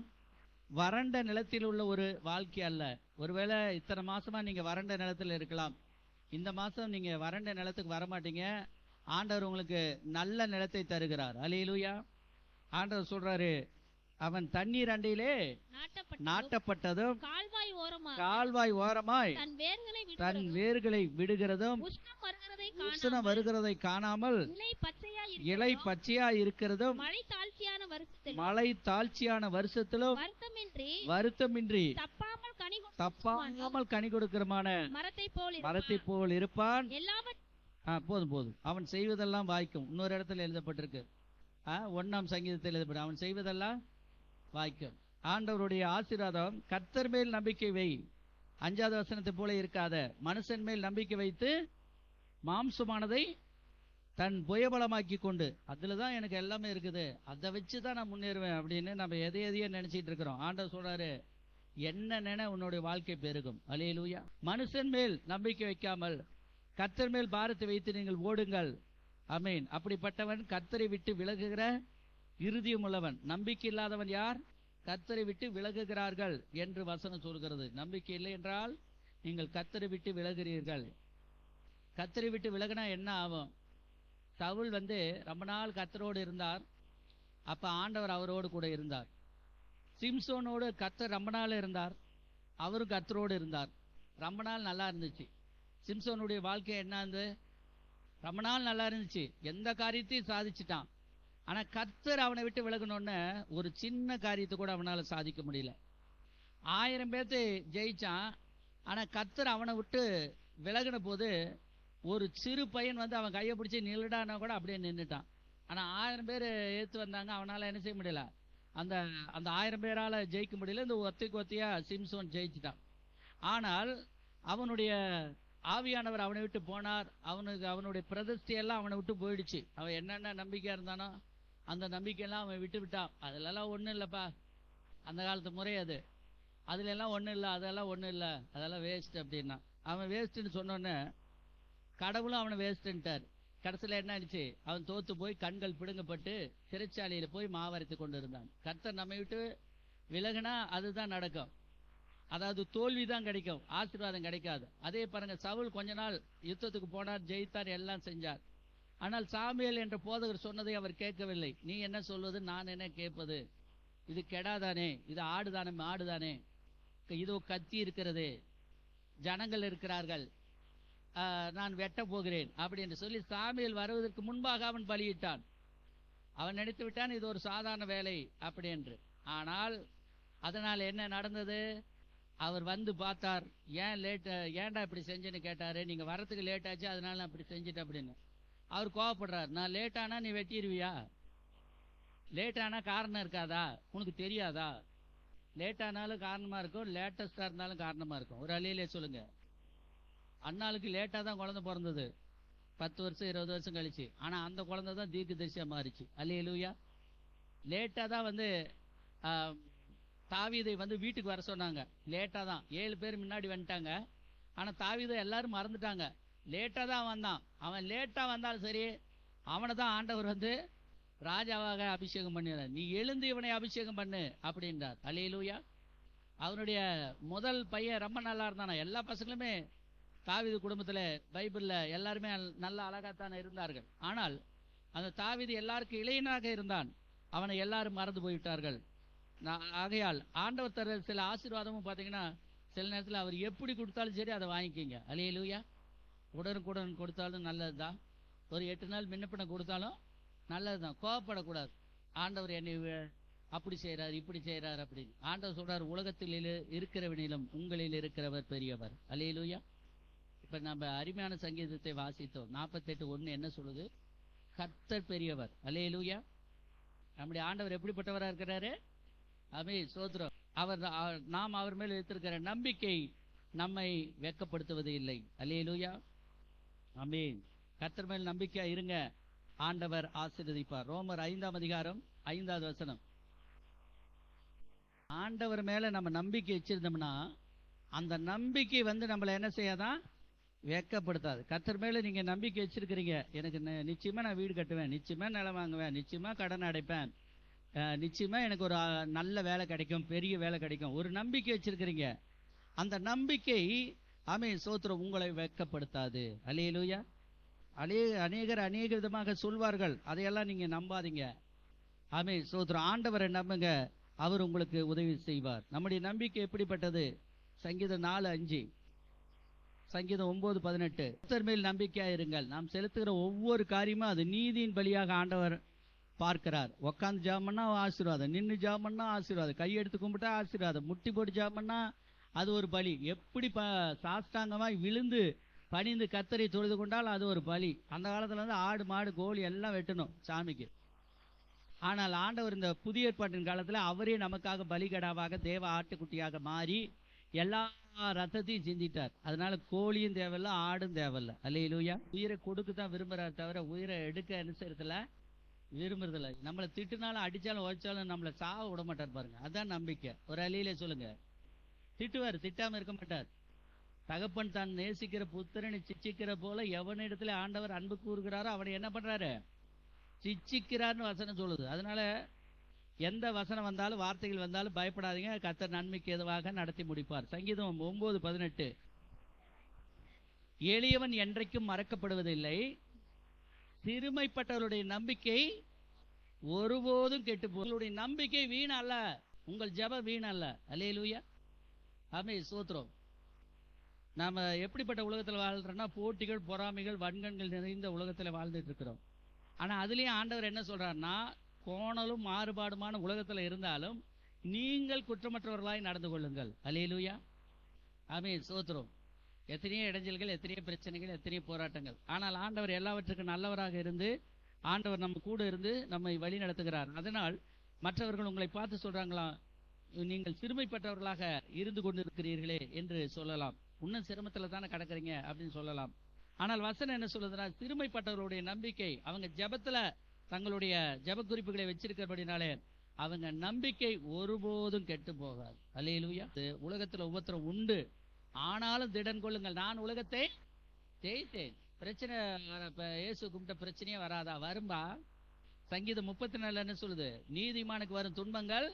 வறண்ட நிலத்தில் உள்ள ஒரு வாழ்க்கை அல்ல. ஒருவேளை இத்தனை மாசமா நீங்க வறண்ட நிலத்தில் இருக்கலாம். இந்த மாசம் நீங்க வறண்ட நிலத்துக்கு வரமாட்டீங்க. ஆண்டவர் உங்களுக்கு நல்ல நிலத்தை தருகிறார். அல்லேலூயா. ஆண்டவர் சொல்றாரு, அவன் தண்ணீர் அண்டையிலே நாட்டப்பட்டதும் நாட்டப்பட்டதும் கால்வாய் ஓரமாய் தன் தன் வேர்களை விடுகிறதும் உஷ்ணம் வருகிறதை காணாமல் இலை பச்சையா இருக்கிறதும் மழை தாழ்ச்சியான வருஷத்திலும் வருத்தமின்றி தப்பாமல் கனி கொடுக்கிறமான மரத்தை போல் இருப்பான். போதும் அவன் செய்வதெல்லாம் வாய்க்கும். இன்னொரு இடத்துல எழுதப்பட்டிருக்கு, 1ஆம் சங்கீதத்தில் எழுதப்படும், அவன் செய்வதெல்லாம் வாய்க்கும். ஆண்டவருடைய ஆசீர்வாதம், கர்த்தர் மேல் நம்பிக்கை வை. 5வது வசனத்தை போல இருக்காத, மனுஷன் மேல் நம்பிக்கை வைத்து மாம்சமானதை தன் புயபலமாக்கி கொண்டு, அதுலதான் எனக்கு எல்லாமே இருக்குது, அதை வச்சுதான் நான் முன்னேறுவேன் அப்படின்னு நம்ம எதையோ நினைச்சிட்டு இருக்கிறோம். ஆண்டவர் சொல்றாரு, என்ன நினை உன்னுடைய வாழ்க்கை பெருகும். அல்லேலூயா. மனுஷன் மேல் நம்பிக்கை வைக்காமல் கர்த்தர் மேல் பாரத்தை வைத்து நீங்கள் ஓடுங்கள். ஆமென். அப்படிப்பட்டவன் கர்த்தரை விட்டு விலகுகிற இருதயம் உள்ளவன். நம்பிக்கை இல்லாதவன் யார்? கர்த்தரை விட்டு விலகுகிறார்கள் என்று வசனம் சொல்கிறது. நம்பிக்கை இல்லை என்றால் நீங்கள் கர்த்தரை விட்டு விலகுகிறீர்கள். கர்த்தரை விட்டு விலகினா என்ன ஆகும்? சவுல் ரொம்ப நாள் கர்த்தரோடு இருந்தார். அப்ப ஆண்டவர் அவரோடு கூட இருந்தார். சிம்சோனோடு கர்த்தர் ரொம்ப நாள் இருந்தார், அவரும் கர்த்தரோடு இருந்தார். ரொம்ப நாள் நல்லா இருந்துச்சு. சிம்சோனுடைய வாழ்க்கை என்ன இருந்தது? ரொம்ப நாள் நல்லா இருந்துச்சு, எந்த காரியத்தையும் சாதிச்சுட்டான். ஆனா கர்த்தர் அவனை விட்டு விலகணும்னு ஒரு சின்ன காரியத்தை கூட அவனால சாதிக்க முடியல. 1000 பேர்த்து ஜெயிச்சான். ஆனா கர்த்தர் அவனை விட்டு விலகின போது ஒரு சிறு பையன் அவன் கையை பிடிச்சி நில்லுடானா கூட அப்படியே நின்றுட்டான். ஆனா 1000 பேர் ஏத்து வந்தாங்க, அவனால என்ன செய்ய முடியல. அந்த 1000 பேரால ஜெயிக்க முடியல. இந்த ஒத்தையா சிம்சோன் ஜெயிச்சுட்டான். ஆனால் அவனுடைய ஆவியானவர் அவனை விட்டு போனார். அவனுடைய பிரதிஷ்டையெல்லாம் அவனை விட்டு போயிடுச்சு. அவன் என்னென்ன நம்பிக்கையா இருந்தானோ அந்த நம்பிக்கையெல்லாம் அவன் விட்டு விட்டான். அதுலெல்லாம் ஒண்ணும் இல்லப்பா, அந்த காலத்து முறை அது. அதுல எல்லாம் ஒண்ணும் இல்லை, அதெல்லாம் ஒண்ணும் இல்லை, அதெல்லாம் வேஸ்ட் அப்படின்னா. அவன் வேஸ்ட்ன்னு சொன்னோன்னு கடவுளும் அவனை வேஸ்ட்ன்ட்டார். கடைசியில் என்ன ஆயிடுச்சு? அவன் தோத்து போய் கண்கள் பிடுங்கப்பட்டு சிறைச்சாலையில போய் மாவரைத்து கொண்டு இருந்தான். கர்த்தர் நம்மை விட்டு விலகினா அதுதான் நடக்கும். அதாவது தோல்விதான் கிடைக்கும், ஆசீர்வாதம் கிடைக்காது. அதே பாருங்க, சவுல் கொஞ்ச நாள் யுத்தத்துக்கு போனார், ஜெயித்தார், எல்லாம் செஞ்சார். ஆனால் சாமுவேல் என்ற போதகர் சொன்னதை அவர் கேட்கவில்லை. நீ என்ன சொல்வது, நான் என்ன கேட்பது? இது கெடாதானே, இது ஆடுதானே, மாடுதானே, இதோ கத்தி இருக்கிறது, ஜனங்கள் இருக்கிறார்கள், நான் வெட்ட போகிறேன் அப்படி என்று சொல்லி சாமுவேல் வருவதற்கு முன்பாக அவன் பலியிட்டான். அவன் நினைத்து விட்டான் இது ஒரு சாதாரண வேலை அப்படி என்று. ஆனால் அதனால் என்ன நடந்தது? அவர் பார்த்தார், ஏன் லேட், ஏன்டா இப்படி செஞ்சுன்னு கேட்டாரு. நீங்க வரத்துக்கு லேட் ஆச்சு, அதனால நான் இப்படி செஞ்சுட்டேன் அப்படின்னு. அவர் கோவப்படுறார். நான் லேட் ஆனா நீ வெட்டிடுவியா? லேட் ஆனா காரணம் இருக்காதா? உனக்கு தெரியாதா? லேட் ஆனாலும் காரணமா இருக்கும், லேட்டஸ்டா இருந்தாலும் காரணமா இருக்கும். ஒரு அலையிலே சொல்லுங்க. அண்ணாளுக்கு லேட்டா தான் குழந்தை பிறந்தது, 10 வருஷம் 20 வருஷம் கழிச்சு. ஆனா அந்த குழந்தை தான் தீர்க்கதரிசியா மாறிச்சு. அல்லேலூயா. லேட்டா தான் தாவீதை வீட்டுக்கு வர சொன்னாங்க. லேட்டா தான், 7 பேர் முன்னாடி வந்துட்டாங்க. ஆனா தாவீதை எல்லாரும் மறந்துட்டாங்க. லேட்டா தான் வந்தான். அவன் லேட்டா வந்தாலும் சரி, அவனை தான் ஆண்டவர் ராஜாவாக அபிஷேகம் பண்ணினார். நீ எழுந்து இவனை அபிஷேகம் பண்ணு அப்படின்றார். அல்லேலூயா. அவனுடைய முதல் பையன் ரொம்ப நல்லா இருந்தானா. எல்லா பசங்களுமே தாவீது குடும்பத்துல பைபிள்ல எல்லாருமே நல்ல அழகாத்தானே இருந்தார்கள். ஆனால் அந்த தாவீது எல்லாருக்கும் இளையனாக இருந்தான். அவனை எல்லாரும் மறந்து போய்விட்டார்கள். ஆகையால் ஆண்டவர் தர சில ஆசீர்வாதமும் பாத்தீங்கன்னா சில நேரத்தில் அவர் எப்படி கொடுத்தாலும் சரி அதை வாங்கிக்கிங்க. அல்லேலூயா. உடனுக்குடன் கொடுத்தாலும் நல்லதுதான், ஒரு 8 நாள் முன்னப்பின கொடுத்தாலும் நல்லதுதான். கோவப்படக்கூடாது. ஆண்டவர் என்னை அப்படி செய்யறாரு, இப்படி செய்யறாரு அப்படின்னு. ஆண்டவர் சொல்றாரு, உலகத்தில் இருக்கிறவனிலும் உங்களில் இருக்கிறவர் பெரியவர். அல்லேலூயா. இப்ப நம்ம அருமையான சங்கீதத்தை வாசித்தோம். 48:1 என்ன சொல்லுது? கர்த்தர் பெரியவர். அல்லேலூயா. நம்முடைய ஆண்டவர் எப்படிப்பட்டவரா இருக்கிறாரு? ஆமென், ஸ்தோத்திரம். நாம் அவர் மேல் வைத்திருக்கிற நம்பிக்கை நம்மை வெட்கப்படுத்துவது இல்லை. அல்லேலூயா. ஆமென். கர்த்தர் மேல் நம்பிக்கையா இருங்க, ஆண்டவர் ஆசீர்வதிப்பார். ரோமர் 5ஆம் அதிகாரம் 5வது வசனம். ஆண்டவர் மேல நம்ம நம்பிக்கை வச்சிருந்தோம்னா அந்த நம்பிக்கை நம்மளை என்ன செய்யாதான்? வெட்கப்படுத்தாது. கர்த்தர் மேல நீங்க நம்பிக்கை வச்சிருக்கிறீங்க, எனக்கு நிச்சயமா நான் வீடு கட்டுவேன், நிச்சயமா நிலம் வாங்குவேன், நிச்சயமா கடன் அடைப்பேன், நிச்சயமா எனக்கு ஒரு நல்ல வேலை கிடைக்கும், பெரிய வேலை கிடைக்கும், ஒரு நம்பிக்கை வச்சிருக்கிறீங்க. அந்த நம்பிக்கை ஆமென் ஸ்தோத்திரம் உங்களை வெட்கப்படுத்தாது. அல்லேலூயா. அநேகர் அநேக விதமாக சொல்வார்கள், அதையெல்லாம் நீங்க நம்பாதீங்க. ஆமென் ஸ்தோத்திரம். ஆண்டவரை நம்புங்க, அவர் உங்களுக்கு உதவி செய்வார். நம்முடைய நம்பிக்கை எப்படிப்பட்டது? சங்கீதம் 4:5, சங்கீதம் 9:18. கர்த்தர் மேல் நம்பிக்கையா இருங்கள். நாம் செலுத்துகிற ஒவ்வொரு காரியமும் அது நீதியின் பலியாக ஆண்டவர் பார்க்கிறார். உட்காந்து ஜெபம் பண்ணா ஆசீர்வாதம், நின்று ஜெபம் பண்ணா ஆசீர்வாதம், கையெடுத்து கும்பிட்டா ஆசீர்வாதம், முட்டி போட்டு ஜெபம் பண்ணா அது ஒரு பலி. எப்படி சாஷ்டாங்கமாய் விழுந்து பணிந்து கர்த்தரை தொழுது கொண்டால் அது ஒரு பலி. அந்த காலத்துல வந்து ஆடு மாடு கோழி எல்லாம் வெட்டணும் சாமிக்கு. ஆனால் ஆண்டவர் இந்த புதிய ஏற்பாட்டின் காலத்துல அவரே நமக்காக பலிகடாவாக தேவ ஆட்டுக்குட்டியாக மாறி எல்லா ரத்தத்தையும் சிந்திட்டார். அதனால கோழியும் தேவையில்ல, ஆடும் தேவையில்ல. அல்லேலூயா. உயிரை கொடுக்க தான் விரும்புறார் தவிர உயிரை எடுக்க அனுசரித்துல விரும்புறதில்ல. நம்மளை திட்டுனாலும் அடிச்சாலும் உழைச்சாலும் நம்மளை சாவ விட மாட்டார் பாருங்க. அதான் நம்பிக்கை. ஒரு அழியிலே சொல்லுங்க, திட்டுவார், திட்டாம இருக்க மாட்டார். தகப்பன் தான் நேசிக்கிற புத்திரனை சிச்சிக்கிற போல எவனிடத்துல ஆண்டவர் அன்பு கூறுகிறாரோ அவனை என்ன பண்றாரு? சிச்சிக்கிறார்னு வசனம் சொல்லுது. அதனால எந்த வசனம் வந்தாலும் வார்த்தைகள் வந்தாலும் பயப்படாதீங்க. கர்த்தர் நன்மைக்கு எதுவாக நடத்தி முடிப்பார். சங்கீதம் 9:18. எளியவன் என்றைக்கும் மறக்கப்படுவதில்லை, சிறுமைப்பட்டவருடைய நம்பிக்கை ஒருபோதும் கெட்டு உங்களுடைய நம்பிக்கை வீண் அல்ல, உங்கள் ஜெபம் வீண் அல்ல. அல்லேலூயா. ஆமென். ஸ்தோத்திரம். நாம எப்படிப்பட்ட உலகத்துல வாழ்றோம்னா போட்டிகள், பொறாமைகள், வன்கண்கள் நிறைந்த உலகத்துல வாழ்ந்துட்டு இருக்கிறோம். ஆனா அதுலயும் ஆண்டவர் என்ன சொல்றாருன்னா, கோணலும் மாறுபாடுமான உலகத்துல இருந்தாலும் நீங்கள் குற்றமற்றவர்களாய் நடந்து கொள்ளுங்கள். அல்லேலூயா. ஆமென். ஸ்தோத்திரம். எத்தனையோ இடைஞ்சல்கள், எத்தனையோ பிரச்சனைகள், எத்தனையோ போராட்டங்கள். ஆனால் ஆண்டவர் எல்லாவற்றுக்கும் நல்லவராக இருந்து ஆண்டவர் நம்ம கூட இருந்து நம்மை வழி நடத்துகிறார். அதனால் மற்றவர்கள் உங்களை பார்த்து சொல்றாங்களா, நீங்கள் சிறுமைப்பட்டவர்களாக இருந்து கொண்டிருக்கிறீர்களே என்று சொல்லலாம். இன்னும் சிரமத்துல தானே கிடக்குறீங்க அப்படின்னு சொல்லலாம். ஆனால் வசனம் என்ன சொல்லுதுன்னா, சிறுமைப்பட்டவர்களுடைய நம்பிக்கை அவங்க ஜெபத்துல தங்களுடைய ஜெப குறிப்புகளை வச்சிருக்கிறபடினாலே அவங்க நம்பிக்கை ஒருபோதும் கெட்டு போகாது. அல்லேலூயா. உலகத்துல உபத்திரம் உண்டு, ஆனாலும் திடன் கொள்ளுங்கள், நான் உலகத்தை ஜெயித்தேன். பிரச்சனை இயேசு கும்பிட்ட பிரச்சனையே வராதா? வரும்பா. சங்கீதம் 34 என்ன சொல்லுது? நீதிமானுக்கு வரும் துன்பங்கள்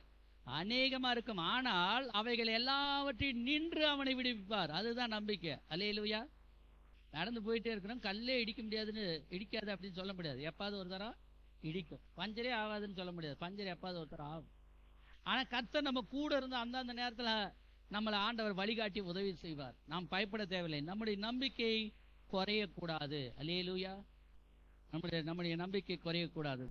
அநேகமா இருக்கும், ஆனால் அவைகள் எல்லாவற்றையும் நின்று அவனை விடுவிப்பார். அதுதான் நம்பிக்கை. அல்லேலூயா. நடந்து போயிட்டே இருக்கிறோம், கல்லே இடிக்க முடியாதுன்னு இடிக்காது அப்படின்னு சொல்ல முடியாது. எப்பாவது ஒரு தரம் இடிக்கும். பஞ்சரே ஆகாதுன்னு சொல்ல முடியாது. பஞ்சர் எப்பாவது ஒரு தரம் ஆகும். ஆனா கர்த்தர் நம்ம கூட இருந்து அந்தந்த நேரத்துல நம்மளை ஆண்டவர் வழிகாட்டி உதவி செய்வார். நாம் பயப்பட தேவையில்லை. நம்முடைய நம்பிக்கை குறையக்கூடாது. அல்லேலூயா. நம்முடைய நம்பிக்கை குறையக்கூடாது.